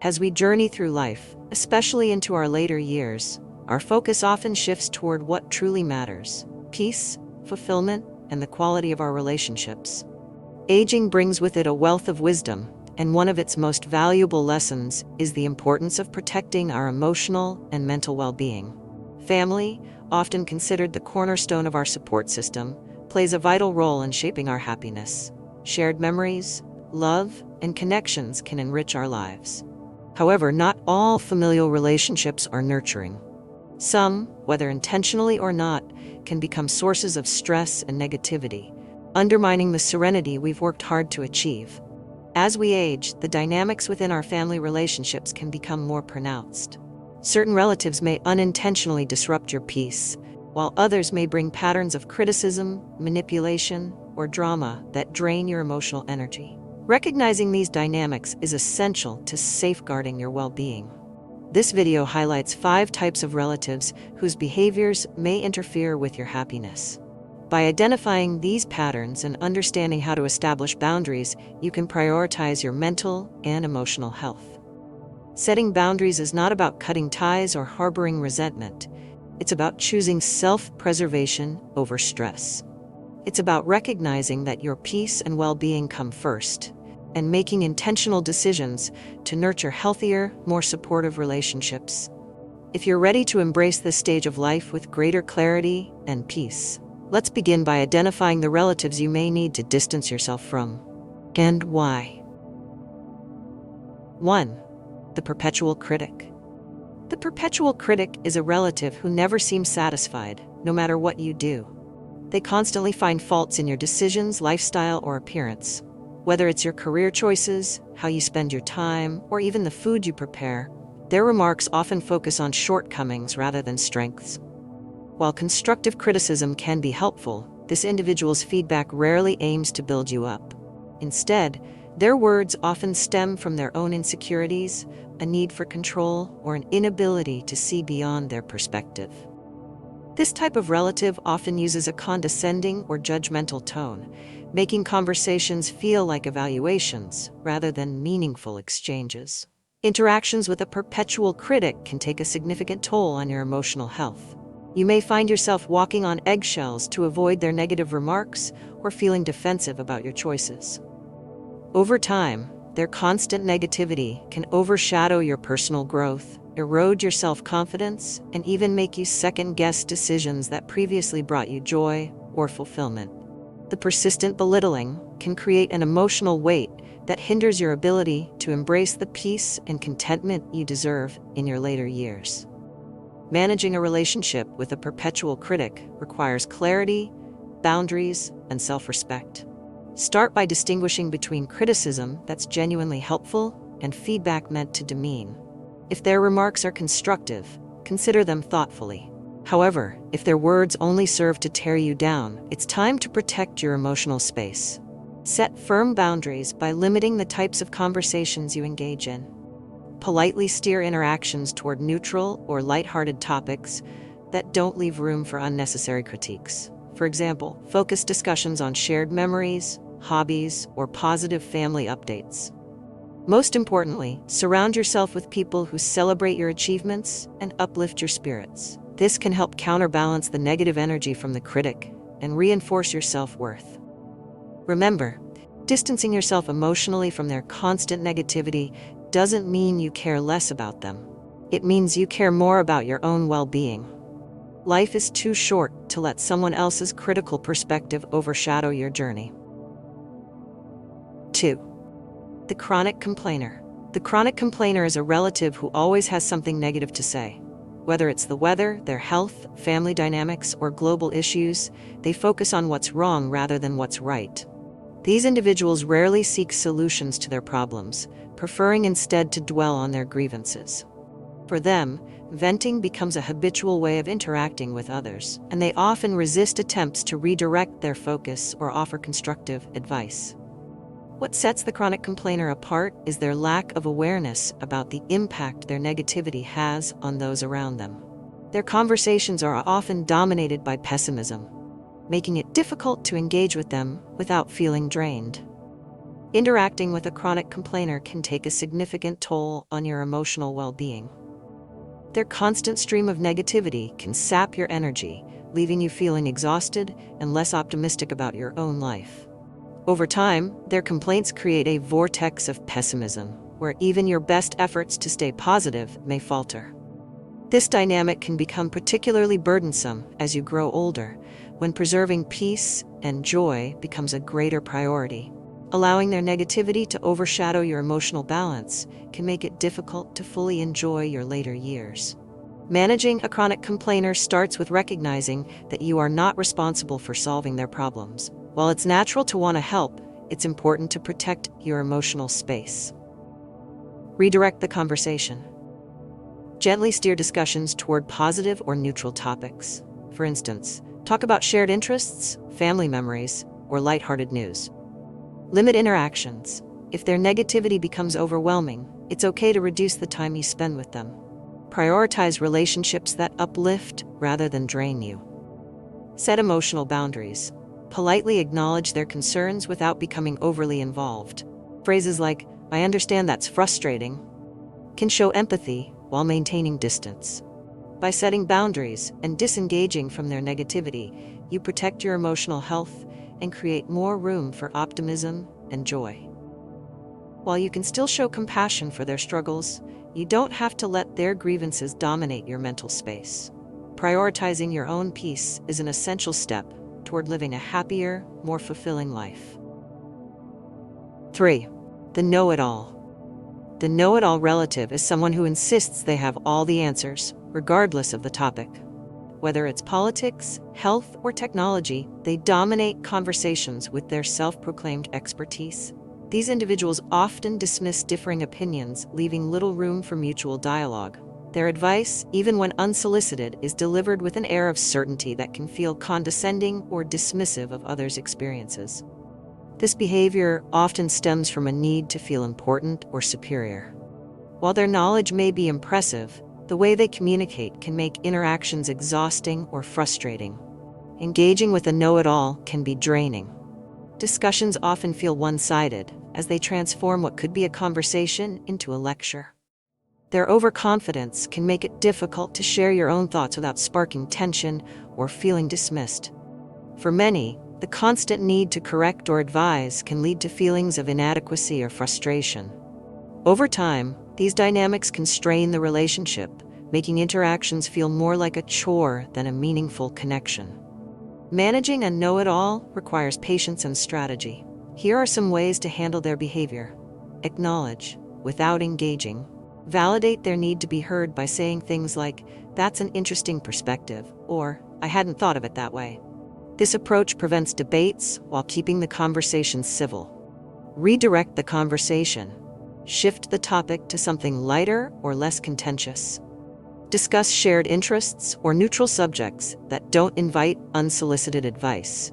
As we journey through life, especially into our later years, our focus often shifts toward what truly matters: peace, fulfillment, and the quality of our relationships. Aging brings with it a wealth of wisdom, and one of its most valuable lessons is the importance of protecting our emotional and mental well-being. Family, often considered the cornerstone of our support system, plays a vital role in shaping our happiness. Shared memories, love, and connections can enrich our lives. However, not all familial relationships are nurturing. Some, whether intentionally or not, can become sources of stress and negativity, undermining the serenity we've worked hard to achieve. As we age, the dynamics within our family relationships can become more pronounced. Certain relatives may unintentionally disrupt your peace, while others may bring patterns of criticism, manipulation, or drama that drain your emotional energy. Recognizing these dynamics is essential to safeguarding your well-being. This video highlights 5 types of relatives whose behaviors may interfere with your happiness. By identifying these patterns and understanding how to establish boundaries, you can prioritize your mental and emotional health. Setting boundaries is not about cutting ties or harboring resentment. It's about choosing self-preservation over stress. It's about recognizing that your peace and well-being come first, and making intentional decisions to nurture healthier, more supportive relationships. If you're ready to embrace this stage of life with greater clarity and peace, let's begin by identifying the relatives you may need to distance yourself from, and why. 1. The Perpetual Critic. The Perpetual Critic is a relative who never seems satisfied, no matter what you do. They constantly find faults in your decisions, lifestyle, or appearance. Whether it's your career choices, how you spend your time, or even the food you prepare, their remarks often focus on shortcomings rather than strengths. While constructive criticism can be helpful, this individual's feedback rarely aims to build you up. Instead, their words often stem from their own insecurities, a need for control, or an inability to see beyond their perspective. This type of relative often uses a condescending or judgmental tone, making conversations feel like evaluations rather than meaningful exchanges. Interactions with a perpetual critic can take a significant toll on your emotional health. You may find yourself walking on eggshells to avoid their negative remarks or feeling defensive about your choices. Over time, their constant negativity can overshadow your personal growth, erode your self-confidence, and even make you second-guess decisions that previously brought you joy or fulfillment. The persistent belittling can create an emotional weight that hinders your ability to embrace the peace and contentment you deserve in your later years. Managing a relationship with a perpetual critic requires clarity, boundaries, and self-respect. Start by distinguishing between criticism that's genuinely helpful and feedback meant to demean. If their remarks are constructive, consider them thoughtfully. However, if their words only serve to tear you down, it's time to protect your emotional space. Set firm boundaries by limiting the types of conversations you engage in. Politely steer interactions toward neutral or lighthearted topics that don't leave room for unnecessary critiques. For example, focus discussions on shared memories, hobbies, or positive family updates. Most importantly, surround yourself with people who celebrate your achievements and uplift your spirits. This can help counterbalance the negative energy from the critic and reinforce your self-worth. Remember, distancing yourself emotionally from their constant negativity doesn't mean you care less about them. It means you care more about your own well-being. Life is too short to let someone else's critical perspective overshadow your journey. 2. The Chronic Complainer. The chronic complainer is a relative who always has something negative to say. Whether it's the weather, their health, family dynamics, or global issues, they focus on what's wrong rather than what's right. These individuals rarely seek solutions to their problems, preferring instead to dwell on their grievances. For them, venting becomes a habitual way of interacting with others, and they often resist attempts to redirect their focus or offer constructive advice. What sets the chronic complainer apart is their lack of awareness about the impact their negativity has on those around them. Their conversations are often dominated by pessimism, making it difficult to engage with them without feeling drained. Interacting with a chronic complainer can take a significant toll on your emotional well-being. Their constant stream of negativity can sap your energy, leaving you feeling exhausted and less optimistic about your own life. Over time, their complaints create a vortex of pessimism, where even your best efforts to stay positive may falter. This dynamic can become particularly burdensome as you grow older, when preserving peace and joy becomes a greater priority. Allowing their negativity to overshadow your emotional balance can make it difficult to fully enjoy your later years. Managing a chronic complainer starts with recognizing that you are not responsible for solving their problems. While it's natural to want to help, it's important to protect your emotional space. Redirect the conversation. Gently steer discussions toward positive or neutral topics. For instance, talk about shared interests, family memories, or lighthearted news. Limit interactions. If their negativity becomes overwhelming, it's okay to reduce the time you spend with them. Prioritize relationships that uplift rather than drain you. Set emotional boundaries. Politely acknowledge their concerns without becoming overly involved. Phrases like, "I understand that's frustrating," can show empathy while maintaining distance. By setting boundaries and disengaging from their negativity, you protect your emotional health and create more room for optimism and joy. While you can still show compassion for their struggles, you don't have to let their grievances dominate your mental space. Prioritizing your own peace is an essential step toward living a happier, more fulfilling life. 3. The know-it-all. The know-it-all relative is someone who insists they have all the answers, regardless of the topic. Whether it's politics, health, or technology, they dominate conversations with their self-proclaimed expertise. These individuals often dismiss differing opinions, leaving little room for mutual dialogue. Their advice, even when unsolicited, is delivered with an air of certainty that can feel condescending or dismissive of others' experiences. This behavior often stems from a need to feel important or superior. While their knowledge may be impressive, the way they communicate can make interactions exhausting or frustrating. Engaging with a know-it-all can be draining. Discussions often feel one-sided, as they transform what could be a conversation into a lecture. Their overconfidence can make it difficult to share your own thoughts without sparking tension or feeling dismissed. For many, the constant need to correct or advise can lead to feelings of inadequacy or frustration. Over time, these dynamics can strain the relationship, making interactions feel more like a chore than a meaningful connection. Managing a know-it-all requires patience and strategy. Here are some ways to handle their behavior. Acknowledge, without engaging. Validate their need to be heard by saying things like, "That's an interesting perspective," or "I hadn't thought of it that way." This approach prevents debates while keeping the conversation civil. Redirect the conversation. Shift the topic to something lighter or less contentious. Discuss shared interests or neutral subjects that don't invite unsolicited advice.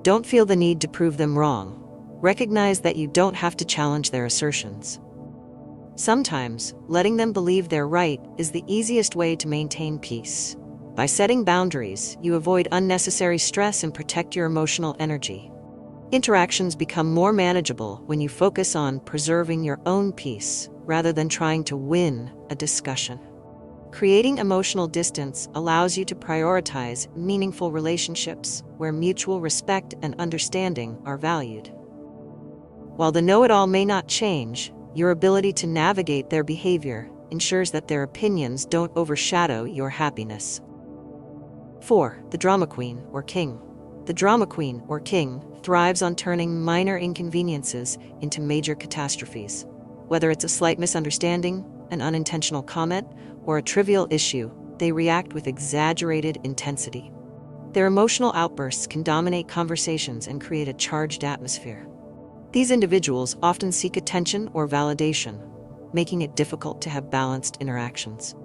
Don't feel the need to prove them wrong. Recognize that you don't have to challenge their assertions. Sometimes, letting them believe they're right is the easiest way to maintain peace. By setting boundaries, you avoid unnecessary stress and protect your emotional energy. Interactions become more manageable when you focus on preserving your own peace rather than trying to win a discussion. Creating emotional distance allows you to prioritize meaningful relationships where mutual respect and understanding are valued. While the know-it-all may not change, your ability to navigate their behavior ensures that their opinions don't overshadow your happiness. 4. The drama queen or king. The drama queen or king thrives on turning minor inconveniences into major catastrophes. Whether it's a slight misunderstanding, an unintentional comment, or a trivial issue, they react with exaggerated intensity. Their emotional outbursts can dominate conversations and create a charged atmosphere. These individuals often seek attention or validation, making it difficult to have balanced interactions.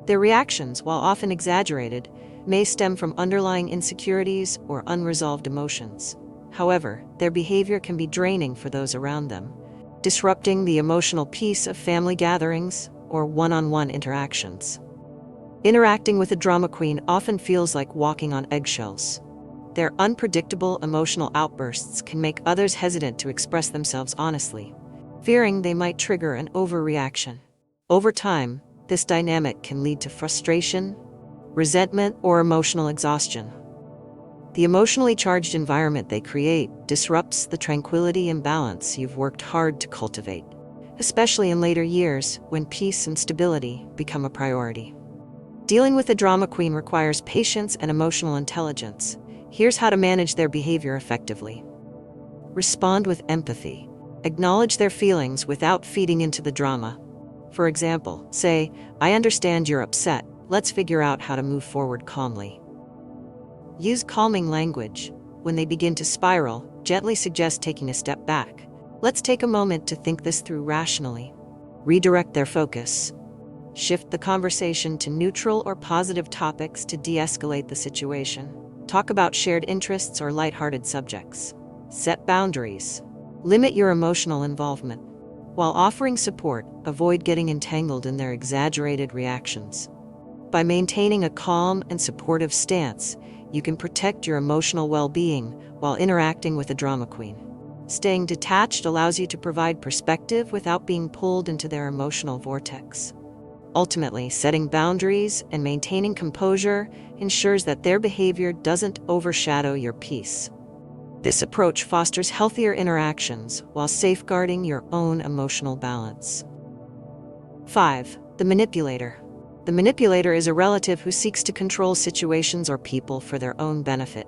Their reactions, while often exaggerated, may stem from underlying insecurities or unresolved emotions. However, their behavior can be draining for those around them, disrupting the emotional peace of family gatherings or one-on-one interactions. Interacting with a drama queen often feels like walking on eggshells. Their unpredictable emotional outbursts can make others hesitant to express themselves honestly, fearing they might trigger an overreaction. Over time, this dynamic can lead to frustration, resentment, or emotional exhaustion. The emotionally charged environment they create disrupts the tranquility and balance you've worked hard to cultivate, especially in later years when peace and stability become a priority. Dealing with a drama queen requires patience and emotional intelligence. Here's how to manage their behavior effectively. Respond with empathy. Acknowledge their feelings without feeding into the drama. For example, say, "I understand you're upset. Let's figure out how to move forward calmly." Use calming language. When they begin to spiral, gently suggest taking a step back. "Let's take a moment to think this through rationally." Redirect their focus. Shift the conversation to neutral or positive topics to de-escalate the situation. Talk about shared interests or lighthearted subjects. Set boundaries. Limit your emotional involvement. While offering support, avoid getting entangled in their exaggerated reactions. By maintaining a calm and supportive stance, you can protect your emotional well-being while interacting with a drama queen. Staying detached allows you to provide perspective without being pulled into their emotional vortex. Ultimately, setting boundaries and maintaining composure ensures that their behavior doesn't overshadow your peace. This approach fosters healthier interactions while safeguarding your own emotional balance. 5. The manipulator. The manipulator is a relative who seeks to control situations or people for their own benefit.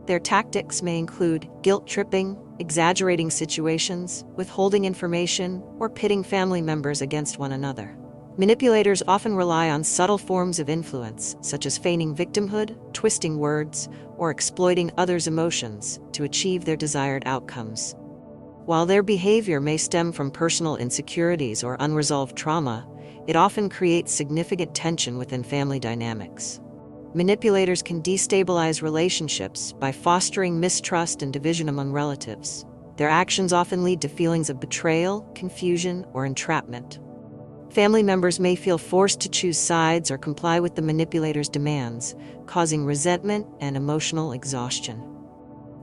Their tactics may include guilt-tripping, exaggerating situations, withholding information, or pitting family members against one another. Manipulators often rely on subtle forms of influence, such as feigning victimhood, twisting words, or exploiting others' emotions to achieve their desired outcomes. While their behavior may stem from personal insecurities or unresolved trauma, it often creates significant tension within family dynamics. Manipulators can destabilize relationships by fostering mistrust and division among relatives. Their actions often lead to feelings of betrayal, confusion, or entrapment. Family members may feel forced to choose sides or comply with the manipulator's demands, causing resentment and emotional exhaustion.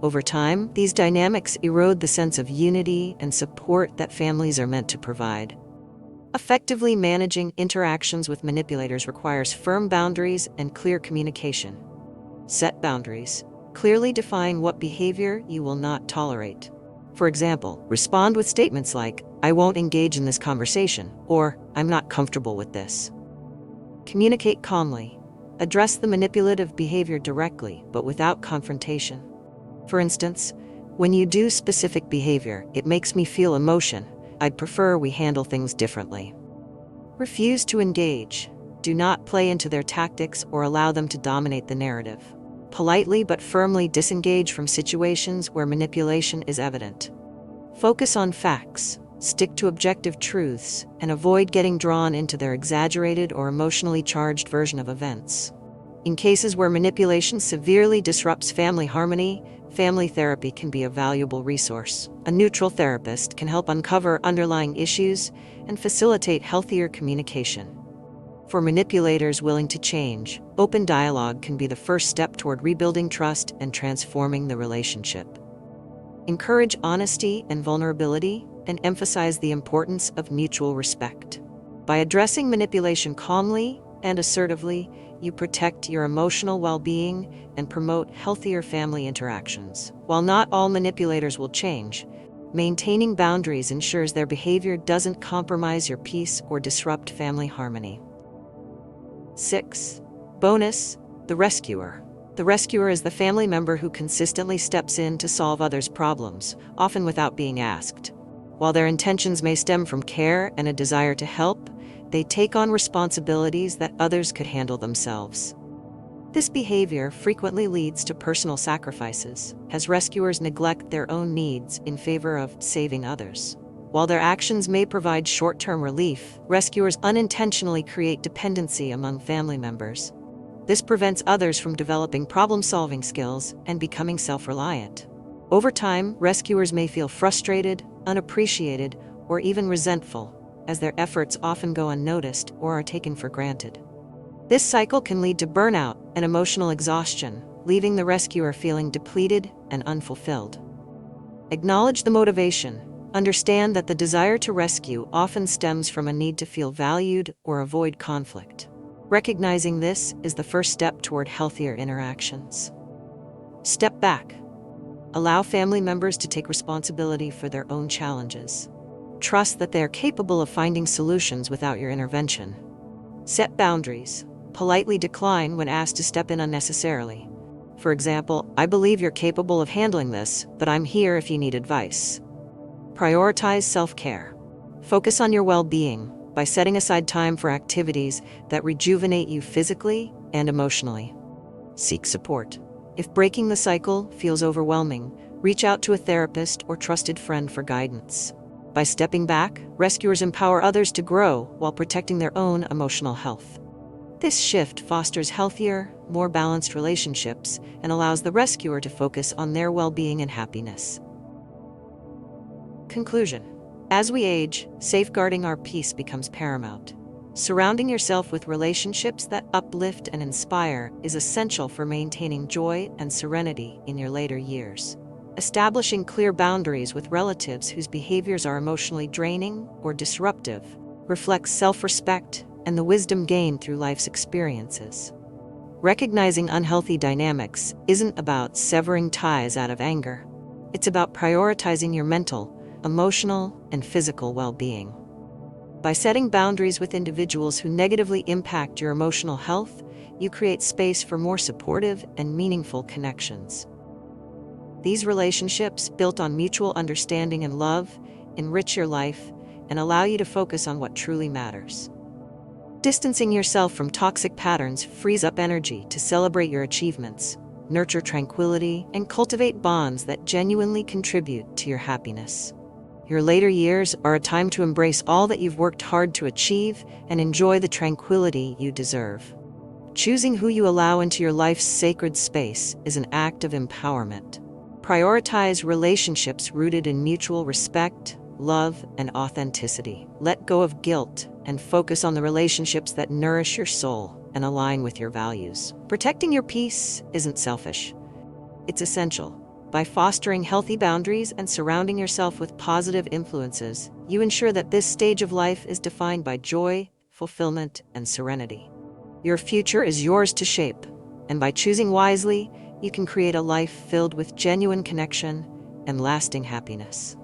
Over time, these dynamics erode the sense of unity and support that families are meant to provide. Effectively managing interactions with manipulators requires firm boundaries and clear communication. Set boundaries. Clearly define what behavior you will not tolerate. For example, respond with statements like, "I won't engage in this conversation," or "I'm not comfortable with this." Communicate calmly. Address the manipulative behavior directly, but without confrontation. For instance, "When you do specific behavior, it makes me feel emotion. I'd prefer we handle things differently." Refuse to engage. Do not play into their tactics or allow them to dominate the narrative. Politely but firmly disengage from situations where manipulation is evident. Focus on facts, stick to objective truths, and avoid getting drawn into their exaggerated or emotionally charged version of events. In cases where manipulation severely disrupts family harmony, family therapy can be a valuable resource. A neutral therapist can help uncover underlying issues and facilitate healthier communication. For manipulators willing to change, open dialogue can be the first step toward rebuilding trust and transforming the relationship. Encourage honesty and vulnerability, and emphasize the importance of mutual respect. By addressing manipulation calmly and assertively, you protect your emotional well-being and promote healthier family interactions. While not all manipulators will change, maintaining boundaries ensures their behavior doesn't compromise your peace or disrupt family harmony. 6. Bonus: the rescuer. The rescuer is the family member who consistently steps in to solve others' problems, often without being asked. While their intentions may stem from care and a desire to help, they take on responsibilities that others could handle themselves. This behavior frequently leads to personal sacrifices, as rescuers neglect their own needs in favor of saving others. While their actions may provide short-term relief, rescuers unintentionally create dependency among family members. This prevents others from developing problem-solving skills and becoming self-reliant. Over time, rescuers may feel frustrated, unappreciated, or even resentful, as their efforts often go unnoticed or are taken for granted. This cycle can lead to burnout and emotional exhaustion, leaving the rescuer feeling depleted and unfulfilled. Acknowledge the motivation. Understand that the desire to rescue often stems from a need to feel valued or avoid conflict. Recognizing this is the first step toward healthier interactions. Step back. Allow family members to take responsibility for their own challenges. Trust that they are capable of finding solutions without your intervention. Set boundaries. Politely decline when asked to step in unnecessarily. For example, "I believe you're capable of handling this, but I'm here if you need advice." Prioritize self-care. Focus on your well-being by setting aside time for activities that rejuvenate you physically and emotionally. Seek support. If breaking the cycle feels overwhelming, reach out to a therapist or trusted friend for guidance. By stepping back, rescuers empower others to grow while protecting their own emotional health. This shift fosters healthier, more balanced relationships and allows the rescuer to focus on their well-being and happiness. Conclusion. As we age, safeguarding our peace becomes paramount. Surrounding yourself with relationships that uplift and inspire is essential for maintaining joy and serenity in your later years. Establishing clear boundaries with relatives whose behaviors are emotionally draining or disruptive reflects self-respect and the wisdom gained through life's experiences. Recognizing unhealthy dynamics isn't about severing ties out of anger. It's about prioritizing your mental, emotional, and physical well-being. By setting boundaries with individuals who negatively impact your emotional health, you create space for more supportive and meaningful connections. These relationships, built on mutual understanding and love, enrich your life and allow you to focus on what truly matters. Distancing yourself from toxic patterns frees up energy to celebrate your achievements, nurture tranquility, and cultivate bonds that genuinely contribute to your happiness. Your later years are a time to embrace all that you've worked hard to achieve and enjoy the tranquility you deserve. Choosing who you allow into your life's sacred space is an act of empowerment. Prioritize relationships rooted in mutual respect, love, and authenticity. Let go of guilt and focus on the relationships that nourish your soul and align with your values. Protecting your peace isn't selfish. It's essential. By fostering healthy boundaries and surrounding yourself with positive influences, you ensure that this stage of life is defined by joy, fulfillment, and serenity. Your future is yours to shape, and by choosing wisely, you can create a life filled with genuine connection and lasting happiness.